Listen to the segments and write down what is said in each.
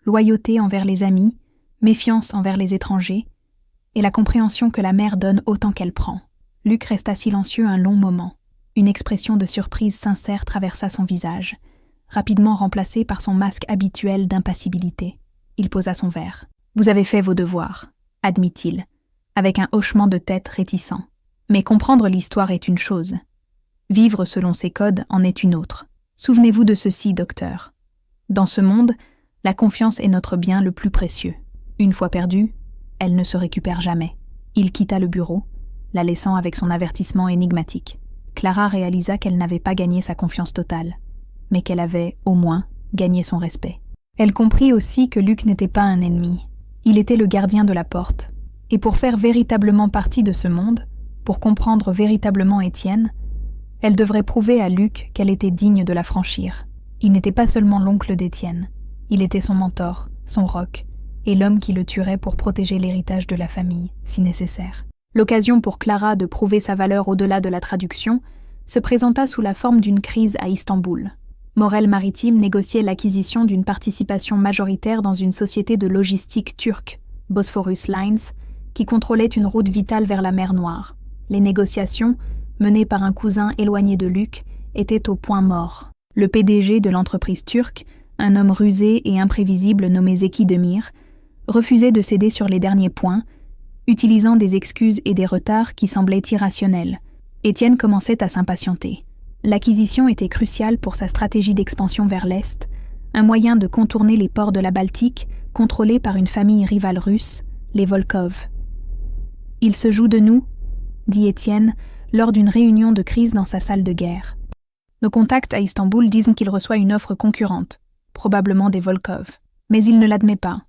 loyauté envers les amis, méfiance envers les étrangers, et la compréhension que la mère donne autant qu'elle prend. Luc resta silencieux un long moment. Une expression de surprise sincère traversa son visage, rapidement remplacée par son masque habituel d'impassibilité. Il posa son verre. « Vous avez fait vos devoirs », admit-il, avec un hochement de tête réticent. Mais comprendre l'histoire est une chose. Vivre selon ses codes en est une autre. Souvenez-vous de ceci, docteur. Dans ce monde, la confiance est notre bien le plus précieux. Une fois perdue, elle ne se récupère jamais. Il quitta le bureau, la laissant avec son avertissement énigmatique. Clara réalisa qu'elle n'avait pas gagné sa confiance totale, mais qu'elle avait, au moins, gagné son respect. Elle comprit aussi que Luc n'était pas un ennemi. Il était le gardien de la porte. Et pour faire véritablement partie de ce monde, pour comprendre véritablement Étienne, elle devrait prouver à Luc qu'elle était digne de la franchir. Il n'était pas seulement l'oncle d'Étienne. Il était son mentor, son roc, et l'homme qui le tuerait pour protéger l'héritage de la famille, si nécessaire. L'occasion pour Clara de prouver sa valeur au-delà de la traduction se présenta sous la forme d'une crise à Istanbul. Morel Maritime négociait l'acquisition d'une participation majoritaire dans une société de logistique turque, Bosphorus Lines, qui contrôlait une route vitale vers la mer Noire. Les négociations, menées par un cousin éloigné de Luc, étaient au point mort. Le PDG de l'entreprise turque, un homme rusé et imprévisible nommé Zeki Demir, refusait de céder sur les derniers points, utilisant des excuses et des retards qui semblaient irrationnels. Étienne commençait à s'impatienter. L'acquisition était cruciale pour sa stratégie d'expansion vers l'Est, un moyen de contourner les ports de la Baltique contrôlés par une famille rivale russe, les Volkov. « Il se joue de nous », dit Étienne lors d'une réunion de crise dans sa salle de guerre. Nos contacts à Istanbul disent qu'il reçoit une offre concurrente, probablement des Volkov. Mais il ne l'admet pas.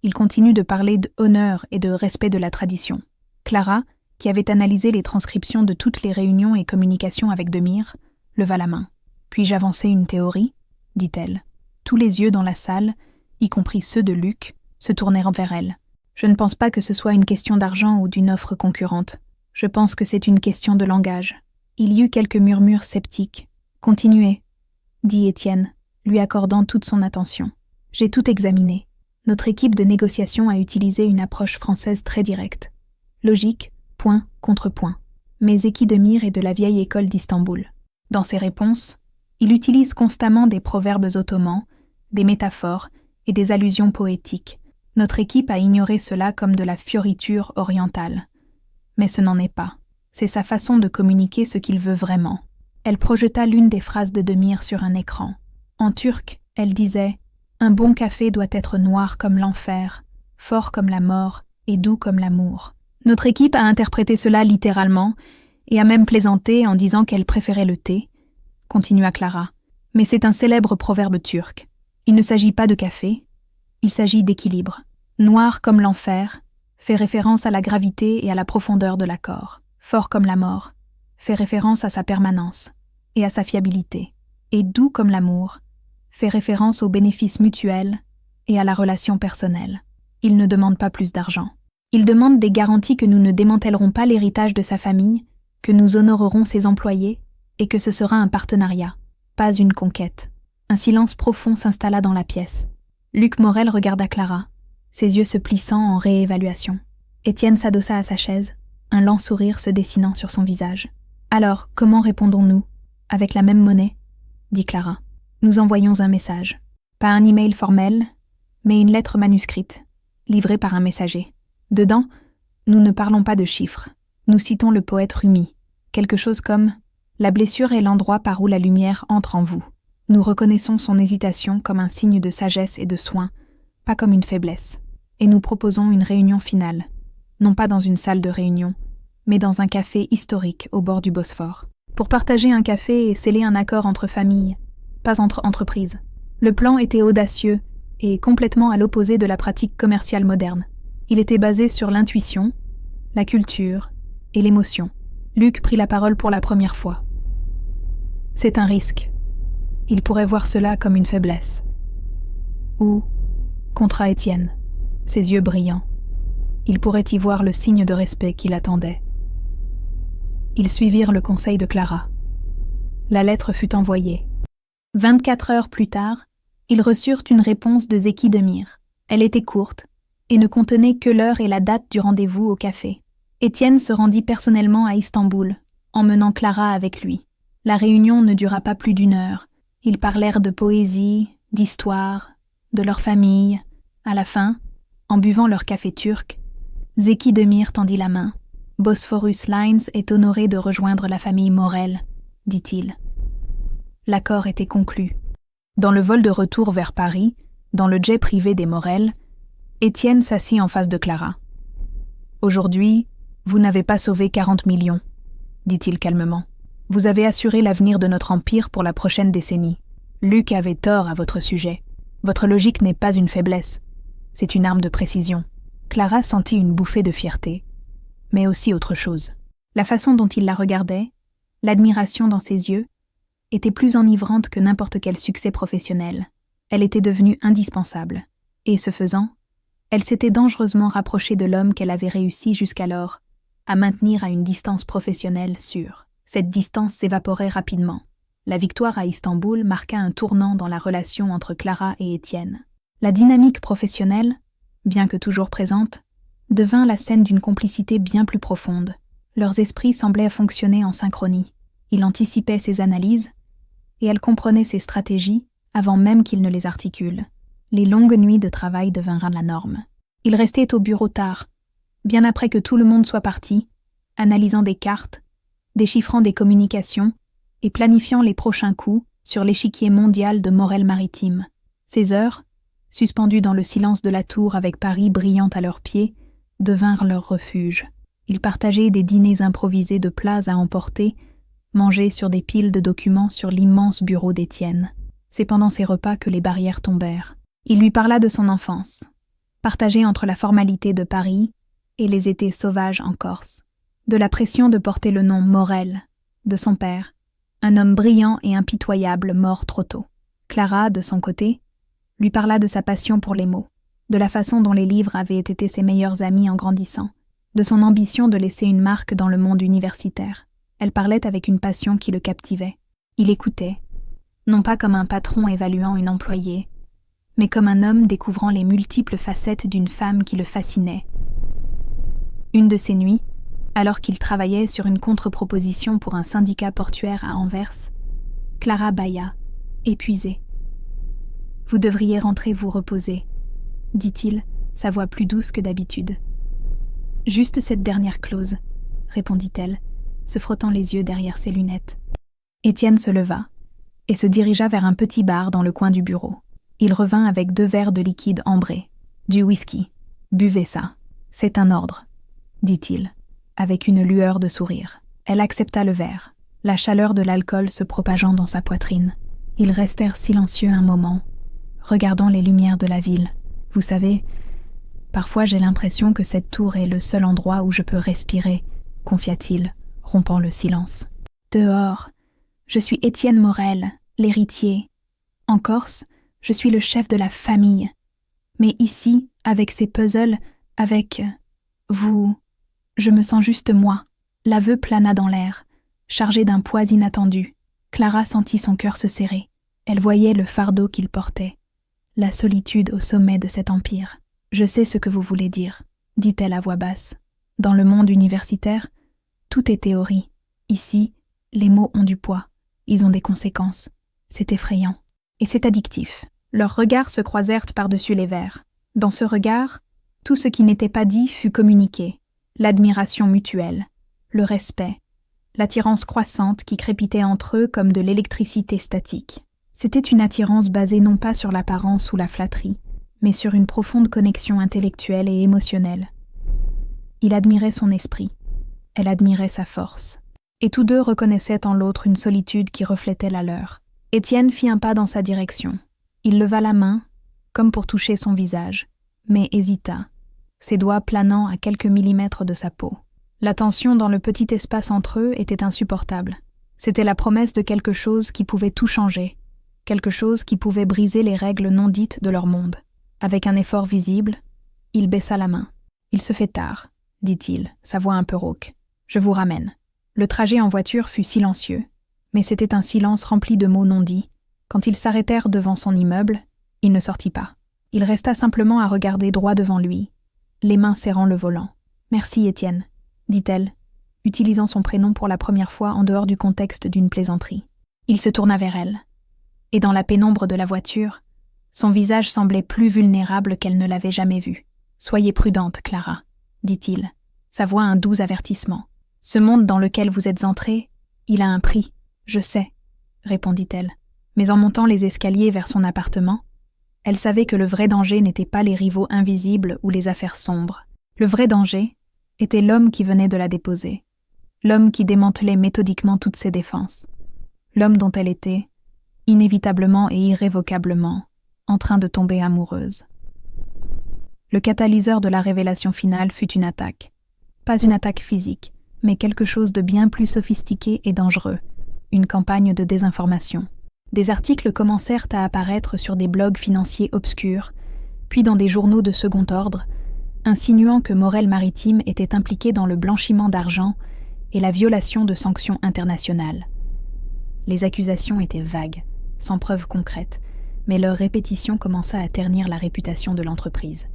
Il continue de parler d'honneur et de respect de la tradition. Clara, qui avait analysé les transcriptions de toutes les réunions et communications avec Demir, leva la main. « Puis-je avancer une théorie ?» dit-elle. Tous les yeux dans la salle, y compris ceux de Luc, se tournèrent vers elle. « Je ne pense pas que ce soit une question d'argent ou d'une offre concurrente. Je pense que c'est une question de langage. » Il y eut quelques murmures sceptiques. « Continuez, » dit Étienne, lui accordant toute son attention. « J'ai tout examiné. Notre équipe de négociation a utilisé une approche française très directe. Logique, point contre point. Mais Zeki Demir est de la vieille école d'Istanbul. Dans ses réponses, il utilise constamment des proverbes ottomans, des métaphores et des allusions poétiques. Notre équipe a ignoré cela comme de la fioriture orientale. Mais ce n'en est pas. C'est sa façon de communiquer ce qu'il veut vraiment. » Elle projeta l'une des phrases de Demir sur un écran. En turc, elle disait « Un bon café doit être noir comme l'enfer, fort comme la mort et doux comme l'amour. » Notre équipe a interprété cela littéralement et a même plaisanté en disant qu'elle préférait le thé, continua Clara. Mais c'est un célèbre proverbe turc. Il ne s'agit pas de café, il s'agit d'équilibre. Noir comme l'enfer fait référence à la gravité et à la profondeur de l'accord. Fort comme la mort fait référence à sa permanence et à sa fiabilité. Et doux comme l'amour fait référence au bénéfice mutuel et à la relation personnelle. Il ne demande pas plus d'argent. Il demande des garanties que nous ne démantèlerons pas l'héritage de sa famille, que nous honorerons ses employés et que ce sera un partenariat, pas une conquête. Un silence profond s'installa dans la pièce. Luc Morel regarda Clara, ses yeux se plissant en réévaluation. Étienne s'adossa à sa chaise, un lent sourire se dessinant sur son visage. « Alors, comment répondons-nous ? Avec la même monnaie ?» dit Clara. « Nous envoyons un message. Pas un email formel, mais une lettre manuscrite, livrée par un messager. Dedans, nous ne parlons pas de chiffres. Nous citons le poète Rumi. Quelque chose comme « La blessure est l'endroit par où la lumière entre en vous. » Nous reconnaissons son hésitation comme un signe de sagesse et de soin, pas comme une faiblesse. Et nous proposons une réunion finale, non pas dans une salle de réunion, mais dans un café historique au bord du Bosphore. Pour partager un café et sceller un accord entre familles, pas entre entreprises. Le plan était audacieux et complètement à l'opposé de la pratique commerciale moderne. Il était basé sur l'intuition, la culture et l'émotion. Luc prit la parole pour la première fois. C'est un risque. Il pourrait voir cela comme une faiblesse. Ou, contra Étienne, ses yeux brillants, il pourrait y voir le signe de respect qu'il attendait. Ils suivirent le conseil de Clara. La lettre fut envoyée. 24 heures plus tard, ils reçurent une réponse de Zeki Demir. Elle était courte et ne contenait que l'heure et la date du rendez-vous au café. Étienne se rendit personnellement à Istanbul, emmenant Clara avec lui. La réunion ne dura pas plus d'1 heure. Ils parlèrent de poésie, d'histoire, de leur famille. À la fin, en buvant leur café turc, Zeki Demir tendit la main. « Bosphorus Lines est honoré de rejoindre la famille Morel », dit-il. L'accord était conclu. Dans le vol de retour vers Paris, dans le jet privé des Morel, Étienne s'assit en face de Clara. « Aujourd'hui, vous n'avez pas sauvé 40 millions, dit-il calmement. Vous avez assuré l'avenir de notre empire pour la prochaine décennie. Luc avait tort à votre sujet. Votre logique n'est pas une faiblesse. C'est une arme de précision. » Clara sentit une bouffée de fierté, mais aussi autre chose. La façon dont il la regardait, l'admiration dans ses yeux, était plus enivrante que n'importe quel succès professionnel. Elle était devenue indispensable, et ce faisant, elle s'était dangereusement rapprochée de l'homme qu'elle avait réussi jusqu'alors à maintenir à une distance professionnelle sûre. Cette distance s'évaporait rapidement. La victoire à Istanbul marqua un tournant dans la relation entre Clara et Étienne. La dynamique professionnelle, bien que toujours présente, devint la scène d'une complicité bien plus profonde. Leurs esprits semblaient fonctionner en synchronie. Il anticipait ses analyses, et elle comprenait ses stratégies avant même qu'il ne les articule. Les longues nuits de travail devinrent la norme. Il restait au bureau tard, bien après que tout le monde soit parti, analysant des cartes, déchiffrant des communications et planifiant les prochains coups sur l'échiquier mondial de Morel-Maritime. Ces heures, suspendues dans le silence de la tour avec Paris brillant à leurs pieds, devinrent leur refuge. Ils partageaient des dîners improvisés de plats à emporter, mangés sur des piles de documents sur l'immense bureau d'Étienne. C'est pendant ces repas que les barrières tombèrent. Il lui parla de son enfance, partagée entre la formalité de Paris et les étés sauvages en Corse, de la pression de porter le nom Morel, de son père, un homme brillant et impitoyable mort trop tôt. Clara, de son côté, lui parla de sa passion pour les mots, de la façon dont les livres avaient été ses meilleurs amis en grandissant, de son ambition de laisser une marque dans le monde universitaire. Elle parlait avec une passion qui le captivait. Il écoutait, non pas comme un patron évaluant une employée, mais comme un homme découvrant les multiples facettes d'une femme qui le fascinait. Une de ces nuits, alors qu'il travaillait sur une contre-proposition pour un syndicat portuaire à Anvers, Clara bâilla, épuisée. « Vous devriez rentrer vous reposer », dit-il, sa voix plus douce que d'habitude. « Juste cette dernière clause », répondit-elle, se frottant les yeux derrière ses lunettes. Étienne se leva et se dirigea vers un petit bar dans le coin du bureau. Il revint avec 2 verres de liquide ambré. « Du whisky. Buvez ça. C'est un ordre », dit-il, avec une lueur de sourire. Elle accepta le verre, la chaleur de l'alcool se propageant dans sa poitrine. Ils restèrent silencieux un moment, regardant les lumières de la ville. « Vous savez, parfois j'ai l'impression que cette tour est le seul endroit où je peux respirer, » confia-t-il, rompant le silence. « Dehors, je suis Étienne Morel, l'héritier. En Corse, je suis le chef de la famille. Mais ici, avec ces puzzles, avec vous, je me sens juste moi. » L'aveu plana dans l'air, chargé d'un poids inattendu. Clara sentit son cœur se serrer. Elle voyait le fardeau qu'il portait, la solitude au sommet de cet empire. « Je sais ce que vous voulez dire, » dit-elle à voix basse. Dans le monde universitaire, tout est théorie. Ici, les mots ont du poids. Ils ont des conséquences. C'est effrayant. Et c'est addictif. Leurs regards se croisèrent par-dessus les verres. Dans ce regard, tout ce qui n'était pas dit fut communiqué. L'admiration mutuelle, le respect, l'attirance croissante qui crépitait entre eux comme de l'électricité statique. C'était une attirance basée non pas sur l'apparence ou la flatterie, mais sur une profonde connexion intellectuelle et émotionnelle. Il admirait son esprit, elle admirait sa force. Et tous deux reconnaissaient en l'autre une solitude qui reflétait la leur. Étienne fit un pas dans sa direction. Il leva la main, comme pour toucher son visage, mais hésita, ses doigts planant à quelques millimètres de sa peau. La tension dans le petit espace entre eux était insupportable. C'était la promesse de quelque chose qui pouvait tout changer, quelque chose qui pouvait briser les règles non dites de leur monde. Avec un effort visible, il baissa la main. « Il se fait tard », dit-il, sa voix un peu rauque. « Je vous ramène. » Le trajet en voiture fut silencieux, mais c'était un silence rempli de mots non dits. Quand ils s'arrêtèrent devant son immeuble, il ne sortit pas. Il resta simplement à regarder droit devant lui, les mains serrant le volant. « Merci, Étienne », dit-elle, utilisant son prénom pour la première fois en dehors du contexte d'une plaisanterie. Il se tourna vers elle. Et dans la pénombre de la voiture, son visage semblait plus vulnérable qu'elle ne l'avait jamais vu. « Soyez prudente, Clara », dit-il, sa voix un doux avertissement. « Ce monde dans lequel vous êtes entrée, il a un prix, je sais, » répondit-elle. Mais en montant les escaliers vers son appartement, elle savait que le vrai danger n'était pas les rivaux invisibles ou les affaires sombres. Le vrai danger était l'homme qui venait de la déposer, l'homme qui démantelait méthodiquement toutes ses défenses, l'homme dont elle était, inévitablement et irrévocablement, en train de tomber amoureuse. Le catalyseur de la révélation finale fut une attaque. Pas une attaque physique, mais quelque chose de bien plus sophistiqué et dangereux, une campagne de désinformation. Des articles commencèrent à apparaître sur des blogs financiers obscurs, puis dans des journaux de second ordre, insinuant que Morel Maritime était impliqué dans le blanchiment d'argent et la violation de sanctions internationales. Les accusations étaient vagues, sans preuves concrètes, mais leur répétition commença à ternir la réputation de l'entreprise.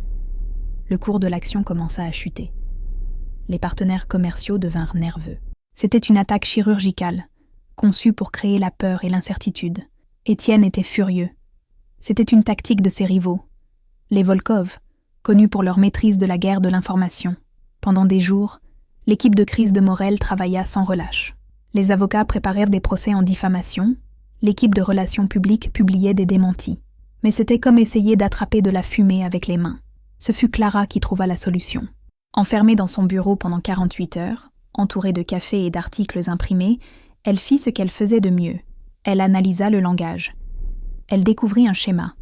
Le cours de l'action commença à chuter. Les partenaires commerciaux devinrent nerveux. C'était une attaque chirurgicale, conçue pour créer la peur et l'incertitude. Étienne était furieux. C'était une tactique de ses rivaux, les Volkov, connus pour leur maîtrise de la guerre de l'information. Pendant des jours, l'équipe de crise de Morel travailla sans relâche. Les avocats préparèrent des procès en diffamation, l'équipe de relations publiques publiait des démentis. Mais c'était comme essayer d'attraper de la fumée avec les mains. Ce fut Clara qui trouva la solution. Enfermée dans son bureau pendant 48 heures, entourée de café et d'articles imprimés, elle fit ce qu'elle faisait de mieux. Elle analysa le langage. Elle découvrit un schéma.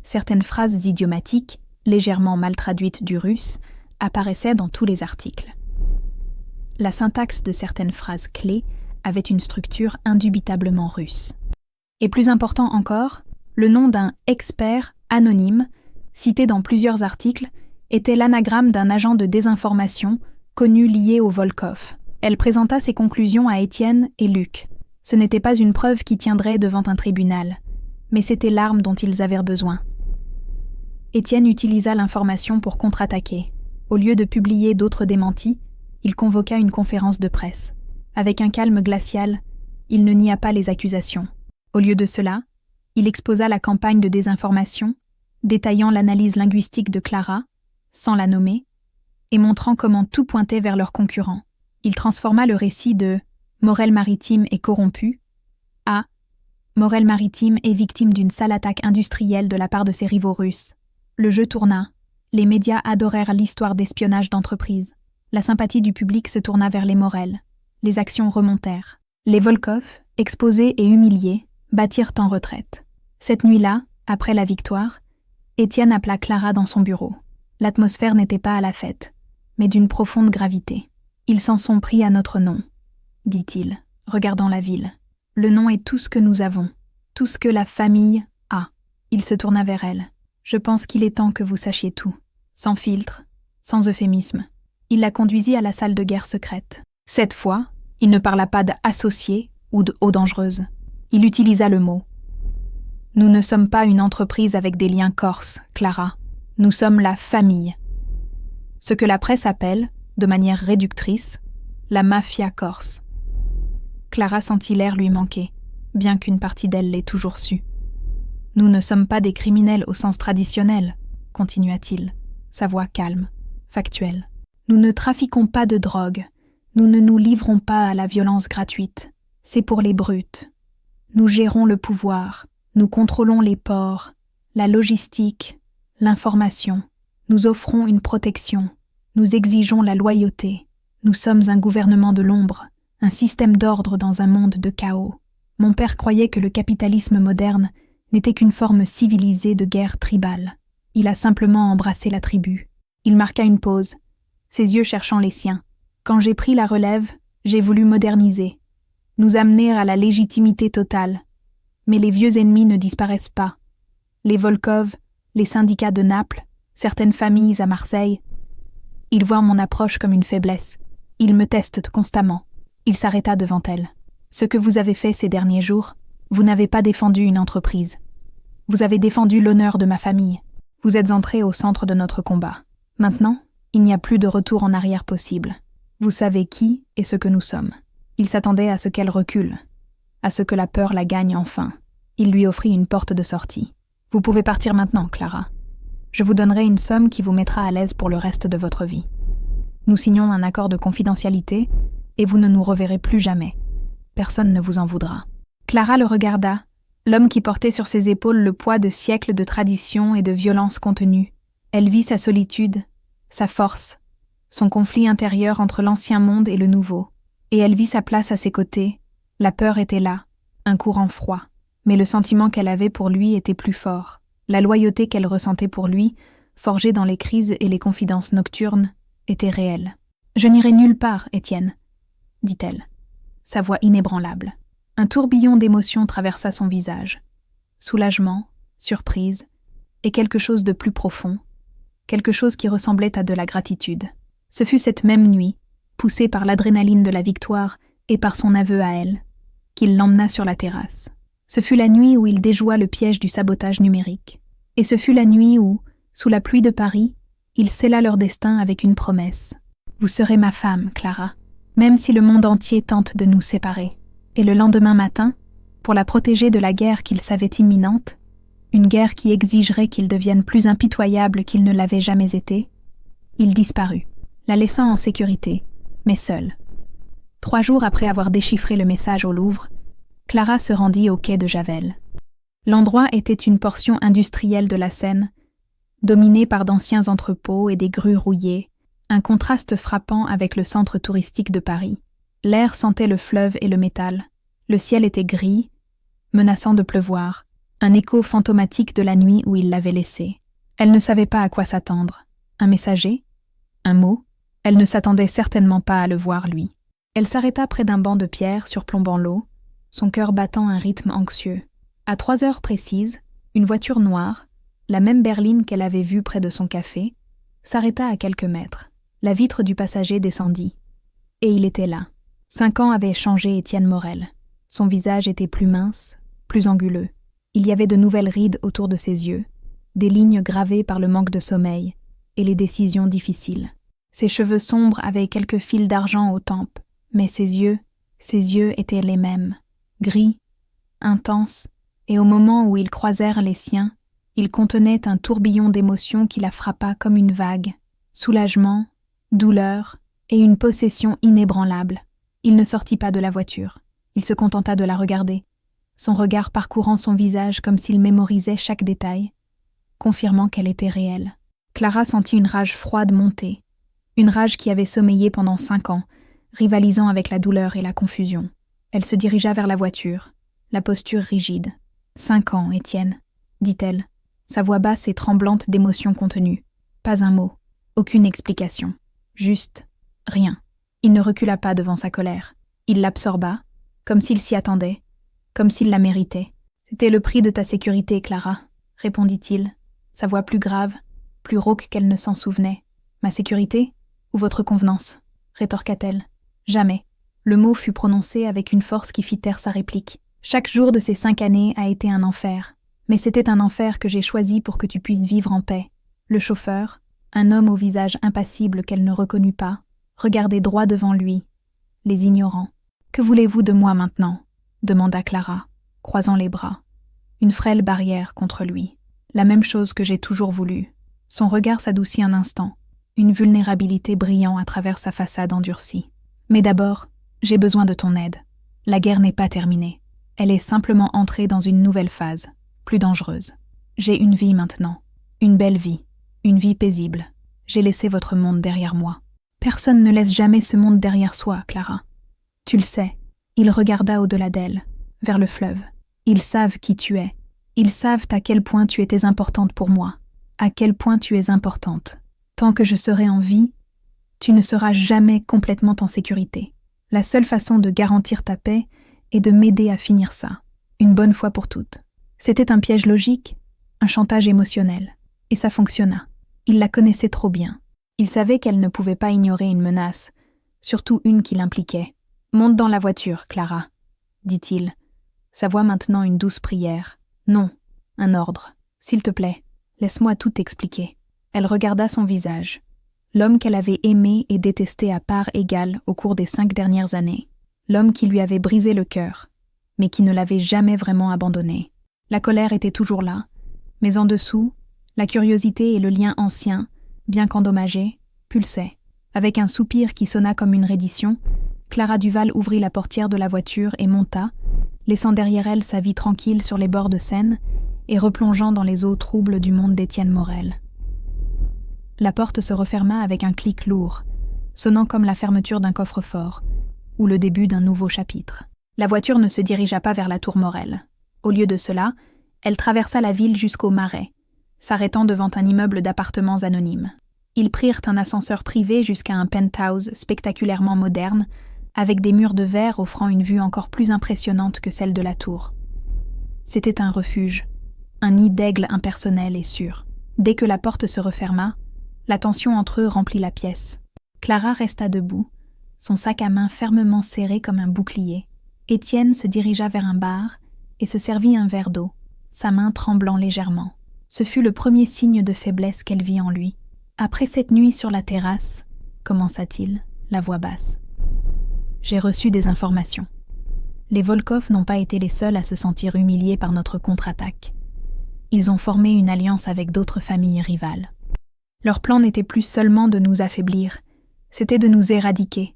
Certaines phrases idiomatiques, légèrement mal traduites du russe, apparaissaient dans tous les articles. La syntaxe de certaines phrases clés avait une structure indubitablement russe. Et plus important encore, le nom d'un expert anonyme, cité dans plusieurs articles, était l'anagramme d'un agent de désinformation connu lié au Volkov. Elle présenta ses conclusions à Étienne et Luc. Ce n'était pas une preuve qui tiendrait devant un tribunal, mais c'était l'arme dont ils avaient besoin. Étienne utilisa l'information pour contre-attaquer. Au lieu de publier d'autres démentis, il convoqua une conférence de presse. Avec un calme glacial, il ne nia pas les accusations. Au lieu de cela, il exposa la campagne de désinformation, détaillant l'analyse linguistique de Clara, sans la nommer, et montrant comment tout pointait vers leurs concurrents. Il transforma le récit de « Morel Maritime est corrompu » à « Morel Maritime est victime d'une sale attaque industrielle de la part de ses rivaux russes ». Le jeu tourna. Les médias adorèrent l'histoire d'espionnage d'entreprise. La sympathie du public se tourna vers les Morel. Les actions remontèrent. Les Volkov, exposés et humiliés, battirent en retraite. Cette nuit-là, après la victoire, Étienne appela Clara dans son bureau. L'atmosphère n'était pas à la fête, mais d'une profonde gravité. « Ils s'en sont pris à notre nom », dit-il, regardant la ville. « Le nom est tout ce que nous avons, tout ce que la famille a. » Il se tourna vers elle. « Je pense qu'il est temps que vous sachiez tout. » Sans filtre, sans euphémisme. Il la conduisit à la salle de guerre secrète. Cette fois, il ne parla pas d'associés ou de eau dangereuse. Il utilisa le mot. « Nous ne sommes pas une entreprise avec des liens corses, Clara. Nous sommes la famille. » Ce que la presse appelle, de manière réductrice, la mafia corse. Clara sentit l'air lui manquer, bien qu'une partie d'elle l'ait toujours su. « Nous ne sommes pas des criminels au sens traditionnel, » continua-t-il, sa voix calme, factuelle. « Nous ne trafiquons pas de drogue, nous ne nous livrons pas à la violence gratuite. C'est pour les brutes. Nous gérons le pouvoir, nous contrôlons les ports, la logistique, l'information. Nous offrons une protection, nous exigeons la loyauté. Nous sommes un gouvernement de l'ombre, un système d'ordre dans un monde de chaos. Mon père croyait que le capitalisme moderne n'était qu'une forme civilisée de guerre tribale. Il a simplement embrassé la tribu. » Il marqua une pause, ses yeux cherchant les siens. « Quand j'ai pris la relève, j'ai voulu moderniser, nous amener à la légitimité totale. Mais les vieux ennemis ne disparaissent pas. Les Volkov, les syndicats de Naples, certaines familles à Marseille. Ils voient mon approche comme une faiblesse. Ils me testent constamment. » Il s'arrêta devant elle. « Ce que vous avez fait ces derniers jours, vous n'avez pas défendu une entreprise. Vous avez défendu l'honneur de ma famille. Vous êtes entré au centre de notre combat. Maintenant, il n'y a plus de retour en arrière possible. Vous savez qui et ce que nous sommes. Il s'attendait à ce qu'elle recule, à ce que la peur la gagne enfin. Il lui offrit une porte de sortie. Vous pouvez partir maintenant, Clara. Je vous donnerai une somme qui vous mettra à l'aise pour le reste de votre vie. Nous signons un accord de confidentialité et vous ne nous reverrez plus jamais. Personne ne vous en voudra. Clara le regarda, l'homme qui portait sur ses épaules le poids de siècles de tradition et de violence contenue. Elle vit sa solitude, sa force, son conflit intérieur entre l'ancien monde et le nouveau. Et elle vit sa place à ses côtés. La peur était là, un courant froid. Mais le sentiment qu'elle avait pour lui était plus fort. La loyauté qu'elle ressentait pour lui, forgée dans les crises et les confidences nocturnes, était réelle. « Je n'irai nulle part, Étienne, » dit-elle, sa voix inébranlable. Un tourbillon d'émotions traversa son visage. Soulagement, surprise, et quelque chose de plus profond, quelque chose qui ressemblait à de la gratitude. Ce fut cette même nuit, poussé par l'adrénaline de la victoire et par son aveu à elle, qu'il l'emmena sur la terrasse. Ce fut la nuit où il déjoua le piège du sabotage numérique. Et ce fut la nuit où, sous la pluie de Paris, il scella leur destin avec une promesse. « Vous serez ma femme, Clara, même si le monde entier tente de nous séparer. » Et le lendemain matin, pour la protéger de la guerre qu'il savait imminente, une guerre qui exigerait qu'il devienne plus impitoyable qu'il ne l'avait jamais été, il disparut, la laissant en sécurité, mais seule. 3 jours après avoir déchiffré le message au Louvre, Clara se rendit au quai de Javel. L'endroit était une portion industrielle de la Seine, dominée par d'anciens entrepôts et des grues rouillées, un contraste frappant avec le centre touristique de Paris. L'air sentait le fleuve et le métal. Le ciel était gris, menaçant de pleuvoir, un écho fantomatique de la nuit où il l'avait laissée. Elle ne savait pas à quoi s'attendre. Un messager? Un mot? Elle ne s'attendait certainement pas à le voir, lui. Elle s'arrêta près d'un banc de pierre surplombant l'eau, son cœur battant un rythme anxieux. À 3 heures précises, une voiture noire, la même berline qu'elle avait vue près de son café, s'arrêta à quelques mètres. La vitre du passager descendit. Et il était là. 5 ans avaient changé Étienne Morel. Son visage était plus mince, plus anguleux. Il y avait de nouvelles rides autour de ses yeux, des lignes gravées par le manque de sommeil et les décisions difficiles. Ses cheveux sombres avaient quelques fils d'argent aux tempes, mais ses yeux étaient les mêmes, gris, intenses, et au moment où ils croisèrent les siens, ils contenaient un tourbillon d'émotions qui la frappa comme une vague, soulagement, douleur et une possession inébranlable. Il ne sortit pas de la voiture, il se contenta de la regarder, son regard parcourant son visage comme s'il mémorisait chaque détail, confirmant qu'elle était réelle. Clara sentit une rage froide monter, une rage qui avait sommeillé pendant 5 ans, rivalisant avec la douleur et la confusion. Elle se dirigea vers la voiture, la posture rigide. « 5 ans, Étienne, » dit-elle, sa voix basse et tremblante d'émotion contenue. Pas un mot, aucune explication. Juste rien. Il ne recula pas devant sa colère. Il l'absorba, comme s'il s'y attendait, comme s'il la méritait. « C'était le prix de ta sécurité, Clara, » répondit-il, sa voix plus grave, plus rauque qu'elle ne s'en souvenait. « Ma sécurité ou votre convenance ?» rétorqua-t-elle. Jamais. Le mot fut prononcé avec une force qui fit taire sa réplique. Chaque jour de ces 5 années a été un enfer. Mais c'était un enfer que j'ai choisi pour que tu puisses vivre en paix. Le chauffeur, un homme au visage impassible qu'elle ne reconnut pas, regardait droit devant lui, les ignorant. « Que voulez-vous de moi maintenant ?» demanda Clara, croisant les bras. Une frêle barrière contre lui. La même chose que j'ai toujours voulu. Son regard s'adoucit un instant, une vulnérabilité brillant à travers sa façade endurcie. « Mais d'abord, j'ai besoin de ton aide. La guerre n'est pas terminée. Elle est simplement entrée dans une nouvelle phase, plus dangereuse. J'ai une vie maintenant, une belle vie, une vie paisible. J'ai laissé votre monde derrière moi. Personne ne laisse jamais ce monde derrière soi, Clara. Tu le sais. » Il regarda au-delà d'elle, vers le fleuve. « Ils savent qui tu es. Ils savent à quel point tu étais importante pour moi, à quel point tu es importante. Tant que je serai en vie, tu ne seras jamais complètement en sécurité. La seule façon de garantir ta paix est de m'aider à finir ça, une bonne fois pour toutes. » C'était un piège logique, un chantage émotionnel, et ça fonctionna. Il la connaissait trop bien. Il savait qu'elle ne pouvait pas ignorer une menace, surtout une qui l'impliquait. « Monte dans la voiture, Clara, » dit-il, sa voix maintenant une douce prière. « Non, un ordre. S'il te plaît, Laisse-moi tout expliquer. Elle regarda son visage. L'homme qu'elle avait aimé et détesté à part égale au cours des 5 dernières années. L'homme qui lui avait brisé le cœur, mais qui ne l'avait jamais vraiment abandonné. La colère était toujours là, mais en dessous, la curiosité et le lien ancien, bien qu'endommagés, pulsaient. Avec un soupir qui sonna comme une reddition, Clara Duval ouvrit la portière de la voiture et monta, laissant derrière elle sa vie tranquille sur les bords de Seine et replongeant dans les eaux troubles du monde d'Étienne Morel. La porte se referma avec un clic lourd, sonnant comme la fermeture d'un coffre-fort, ou le début d'un nouveau chapitre. La voiture ne se dirigea pas vers la tour Morel. Au lieu de cela, elle traversa la ville jusqu'au Marais, s'arrêtant devant un immeuble d'appartements anonymes. Ils prirent un ascenseur privé jusqu'à un penthouse spectaculairement moderne, avec des murs de verre offrant une vue encore plus impressionnante que celle de la tour. C'était un refuge, un nid d'aigle impersonnel et sûr. Dès que la porte se referma, la tension entre eux remplit la pièce. Clara resta debout, son sac à main fermement serré comme un bouclier. Étienne se dirigea vers un bar et se servit un verre d'eau, sa main tremblant légèrement. Ce fut le premier signe de faiblesse qu'elle vit en lui. « Après cette nuit sur la terrasse, commença-t-il, la voix basse. J'ai reçu des informations. Les Volkov n'ont pas été les seuls à se sentir humiliés par notre contre-attaque. Ils ont formé une alliance avec d'autres familles rivales. Leur plan n'était plus seulement de nous affaiblir, c'était de nous éradiquer,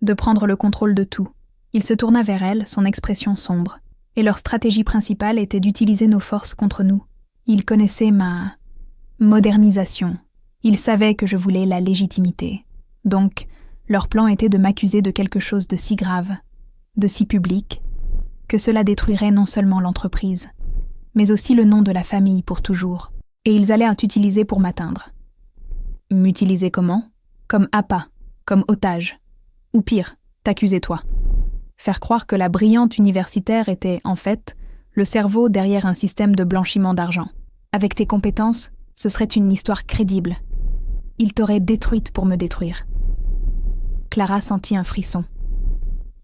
de prendre le contrôle de tout. Il se tourna vers elle, son expression sombre, et leur stratégie principale était d'utiliser nos forces contre nous. Ils connaissaient ma modernisation. Ils savaient que je voulais la légitimité. Donc, leur plan était de m'accuser de quelque chose de si grave, de si public, que cela détruirait non seulement l'entreprise, mais aussi le nom de la famille pour toujours. Et ils allaient t'utiliser pour m'atteindre. M'utiliser comment ? Comme appât, comme otage. Ou pire, t'accuser toi. Faire croire que la brillante universitaire était, en fait, le cerveau derrière un système de blanchiment d'argent. Avec tes compétences, ce serait une histoire crédible. Il t'aurait détruite pour me détruire. Clara sentit un frisson.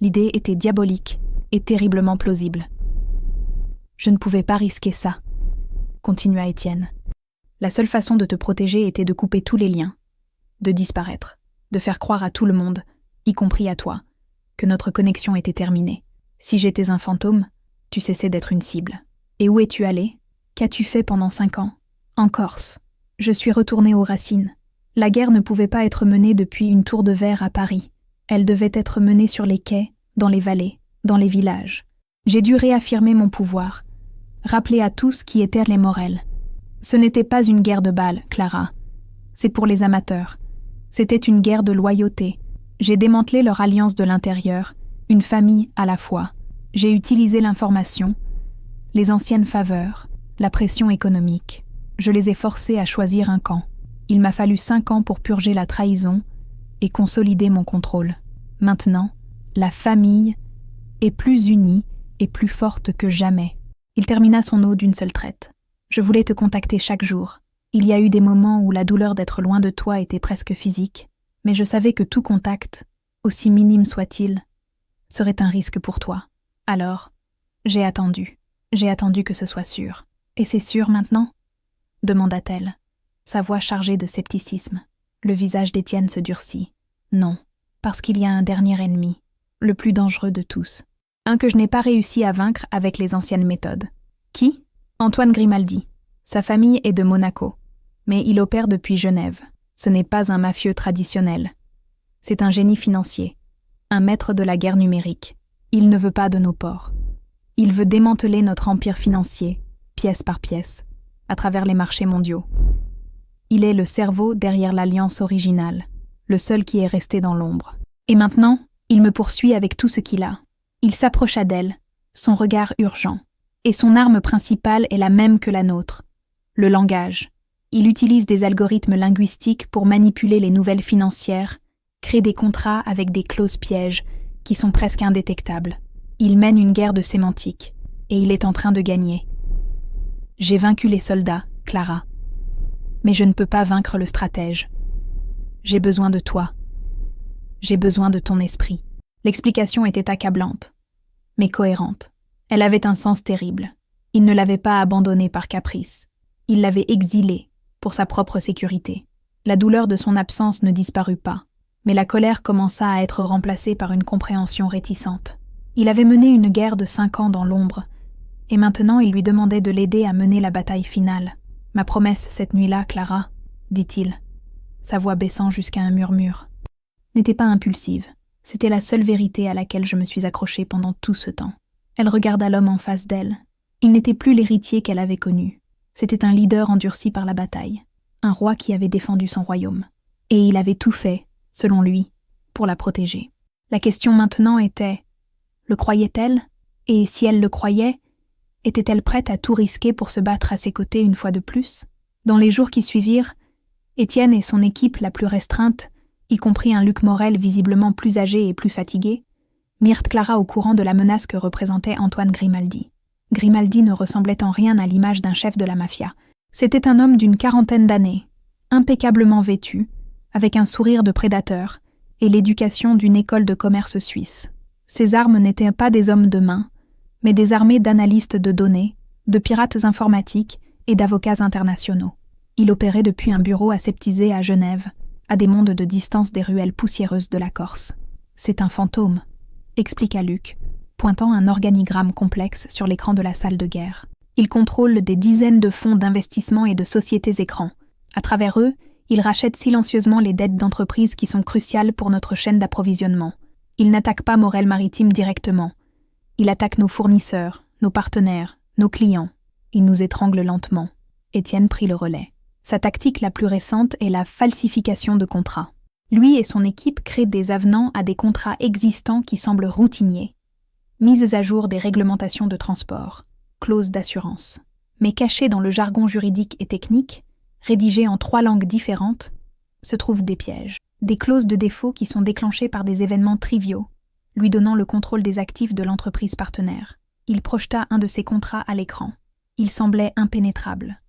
L'idée était diabolique et terriblement plausible. Je ne pouvais pas risquer ça, continua Étienne. La seule façon de te protéger était de couper tous les liens, de disparaître, de faire croire à tout le monde, y compris à toi, que notre connexion était terminée. Si j'étais un fantôme, tu cessais d'être une cible. Et où es-tu allé ? Qu'as-tu fait pendant 5 ans ? En Corse. Je suis retournée aux racines. La guerre ne pouvait pas être menée depuis une tour de verre à Paris. Elle devait être menée sur les quais, dans les vallées, dans les villages. J'ai dû réaffirmer mon pouvoir, rappeler à tous qui étaient les Morel. Ce n'était pas une guerre de balles, Clara. C'est pour les amateurs. C'était une guerre de loyauté. J'ai démantelé leur alliance de l'intérieur, une famille à la fois. J'ai utilisé l'information, les anciennes faveurs, la pression économique. Je les ai forcés à choisir un camp. Il m'a fallu 5 ans pour purger la trahison et consolider mon contrôle. Maintenant, la famille est plus unie et plus forte que jamais. Il termina son eau d'une seule traite. Je voulais te contacter chaque jour. Il y a eu des moments où la douleur d'être loin de toi était presque physique, mais je savais que tout contact, aussi minime soit-il, serait un risque pour toi. Alors, j'ai attendu. J'ai attendu que ce soit sûr. Et c'est sûr maintenant ? Demanda-t-elle, sa voix chargée de scepticisme. Le visage d'Étienne se durcit. Non, parce qu'il y a un dernier ennemi, le plus dangereux de tous. Un que je n'ai pas réussi à vaincre avec les anciennes méthodes. Qui ? Antoine Grimaldi. Sa famille est de Monaco, mais il opère depuis Genève. Ce n'est pas un mafieux traditionnel. C'est un génie financier, un maître de la guerre numérique. Il ne veut pas de nos ports. Il veut démanteler notre empire financier, pièce par pièce, à travers les marchés mondiaux. Il est le cerveau derrière l'alliance originale, le seul qui est resté dans l'ombre. Et maintenant, il me poursuit avec tout ce qu'il a. Il s'approcha d'elle, son regard urgent. Et son arme principale est la même que la nôtre, le langage. Il utilise des algorithmes linguistiques pour manipuler les nouvelles financières, créer des contrats avec des clauses pièges qui sont presque indétectables. Il mène une guerre de sémantique, et il est en train de gagner. J'ai vaincu les soldats, Clara. Mais je ne peux pas vaincre le stratège. J'ai besoin de toi. J'ai besoin de ton esprit. L'explication était accablante, mais cohérente. Elle avait un sens terrible. Il ne l'avait pas abandonnée par caprice. Il l'avait exilé, pour sa propre sécurité. La douleur de son absence ne disparut pas, mais la colère commença à être remplacée par une compréhension réticente. Il avait mené une guerre de 5 ans dans l'ombre, et maintenant il lui demandait de l'aider à mener la bataille finale. « Ma promesse cette nuit-là, Clara, » dit-il, sa voix baissant jusqu'à un murmure, n'était pas impulsive. C'était la seule vérité à laquelle je me suis accrochée pendant tout ce temps. Elle regarda l'homme en face d'elle. Il n'était plus l'héritier qu'elle avait connu. C'était un leader endurci par la bataille, un roi qui avait défendu son royaume. Et il avait tout fait, selon lui, pour la protéger. La question maintenant était, le croyait-elle? Et si elle le croyait, était-elle prête à tout risquer pour se battre à ses côtés une fois de plus? Dans les jours qui suivirent, Étienne et son équipe la plus restreinte, y compris un Luc Morel visiblement plus âgé et plus fatigué, mirent Clara au courant de la menace que représentait Antoine Grimaldi. Grimaldi ne ressemblait en rien à l'image d'un chef de la mafia. C'était un homme d'une 40aine d'années, impeccablement vêtu, avec un sourire de prédateur et l'éducation d'une école de commerce suisse. Ses armes n'étaient pas des hommes de main, mais des armées d'analystes de données, de pirates informatiques et d'avocats internationaux. Il opérait depuis un bureau aseptisé à Genève, à des mondes de distance des ruelles poussiéreuses de la Corse. « C'est un fantôme », expliqua Luc, pointant un organigramme complexe sur l'écran de la salle de guerre. Il contrôle des dizaines de fonds d'investissement et de sociétés écrans. À travers eux, il rachète silencieusement les dettes d'entreprises qui sont cruciales pour notre chaîne d'approvisionnement. Il n'attaque pas Morel Maritime directement. Il attaque nos fournisseurs, nos partenaires, nos clients. Il nous étrangle lentement. Étienne prit le relais. Sa tactique la plus récente est la falsification de contrats. Lui et son équipe créent des avenants à des contrats existants qui semblent routiniers. Mises à jour des réglementations de transport, clauses d'assurance. Mais cachés dans le jargon juridique et technique, rédigés en 3 langues différentes, se trouvent des pièges. Des clauses de défaut qui sont déclenchées par des événements triviaux, lui donnant le contrôle des actifs de l'entreprise partenaire. Il projeta un de ses contrats à l'écran. Il semblait impénétrable.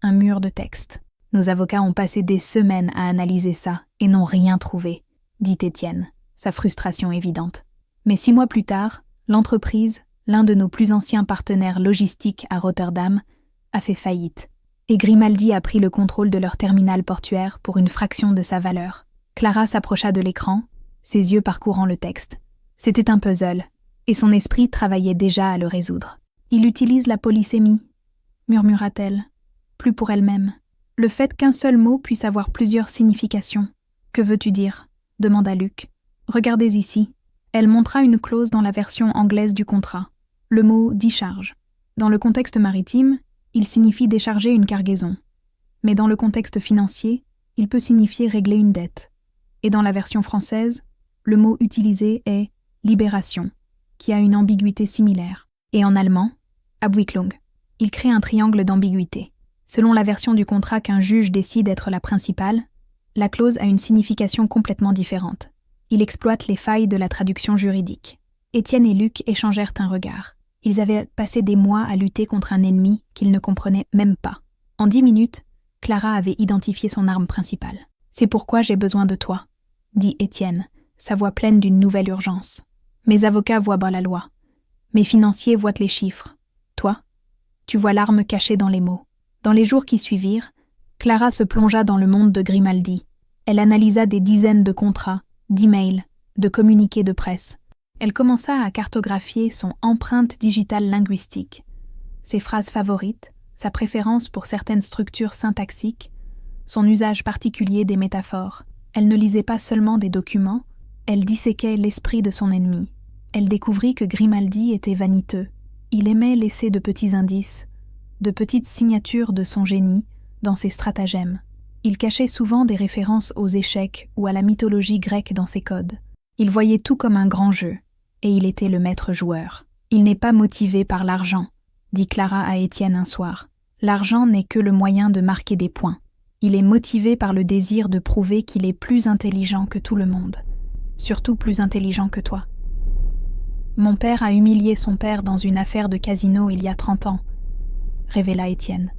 Un mur de texte. Nos avocats ont passé des semaines à analyser ça et n'ont rien trouvé, dit Étienne, sa frustration évidente. Mais 6 mois plus tard, l'entreprise, l'un de nos plus anciens partenaires logistiques à Rotterdam, a fait faillite. Et Grimaldi a pris le contrôle de leur terminal portuaire pour une fraction de sa valeur. Clara s'approcha de l'écran, ses yeux parcourant le texte. C'était un puzzle, et son esprit travaillait déjà à le résoudre. « Il utilise la polysémie », murmura-t-elle, plus pour elle-même. Le fait qu'un seul mot puisse avoir plusieurs significations. « Que veux-tu dire » demanda Luc. « Regardez ici. » Elle montra une clause dans la version anglaise du contrat. Le mot « discharge ». Dans le contexte maritime, il signifie décharger une cargaison. Mais dans le contexte financier, il peut signifier régler une dette. Et dans la version française, le mot utilisé est « libération », qui a une ambiguïté similaire. Et en allemand, « Abwicklung ». Il crée un triangle d'ambiguïté. Selon la version du contrat qu'un juge décide être la principale, la clause a une signification complètement différente. Il exploite les failles de la traduction juridique. Étienne et Luc échangèrent un regard. Ils avaient passé des mois à lutter contre un ennemi qu'ils ne comprenaient même pas. En 10 minutes, Clara avait identifié son arme principale. « C'est pourquoi j'ai besoin de toi », dit Étienne, sa voix pleine d'une nouvelle urgence. « Mes avocats voient bas la loi. Mes financiers voient les chiffres. Toi, tu vois l'arme cachée dans les mots. » Dans les jours qui suivirent, Clara se plongea dans le monde de Grimaldi. Elle analysa des dizaines de contrats, d'emails, de communiqués de presse. Elle commença à cartographier son empreinte digitale linguistique, ses phrases favorites, sa préférence pour certaines structures syntaxiques, son usage particulier des métaphores. Elle ne lisait pas seulement des documents, elle disséquait l'esprit de son ennemi. Elle découvrit que Grimaldi était vaniteux. Il aimait laisser de petits indices, de petites signatures de son génie dans ses stratagèmes. Il cachait souvent des références aux échecs ou à la mythologie grecque dans ses codes. Il voyait tout comme un grand jeu, et il était le maître joueur. « Il n'est pas motivé par l'argent », dit Clara à Étienne un soir. « L'argent n'est que le moyen de marquer des points. Il est motivé par le désir de prouver qu'il est plus intelligent que tout le monde, surtout plus intelligent que toi. Mon père a humilié son père dans une affaire de casino il y a 30 ans, révéla Étienne.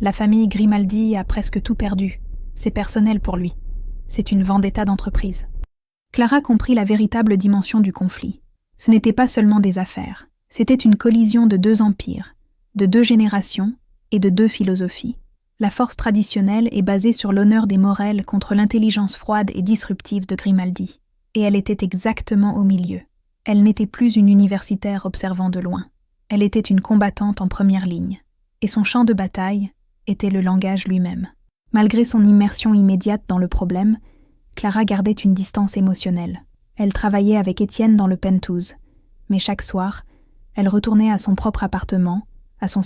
La famille Grimaldi a presque tout perdu. C'est personnel pour lui. C'est une vendetta d'entreprise. Clara comprit la véritable dimension du conflit. Ce n'était pas seulement des affaires. C'était une collision de 2 empires, de 2 générations et de deux philosophies. La force traditionnelle est basée sur l'honneur des Morel contre l'intelligence froide et disruptive de Grimaldi. Et elle était exactement au milieu. Elle n'était plus une universitaire observant de loin. Elle était une combattante en première ligne. Et son champ de bataille était le langage lui-même. Malgré son immersion immédiate dans le problème, Clara gardait une distance émotionnelle. Elle travaillait avec Étienne dans le penthouse, mais chaque soir, elle retournait à son propre appartement, à son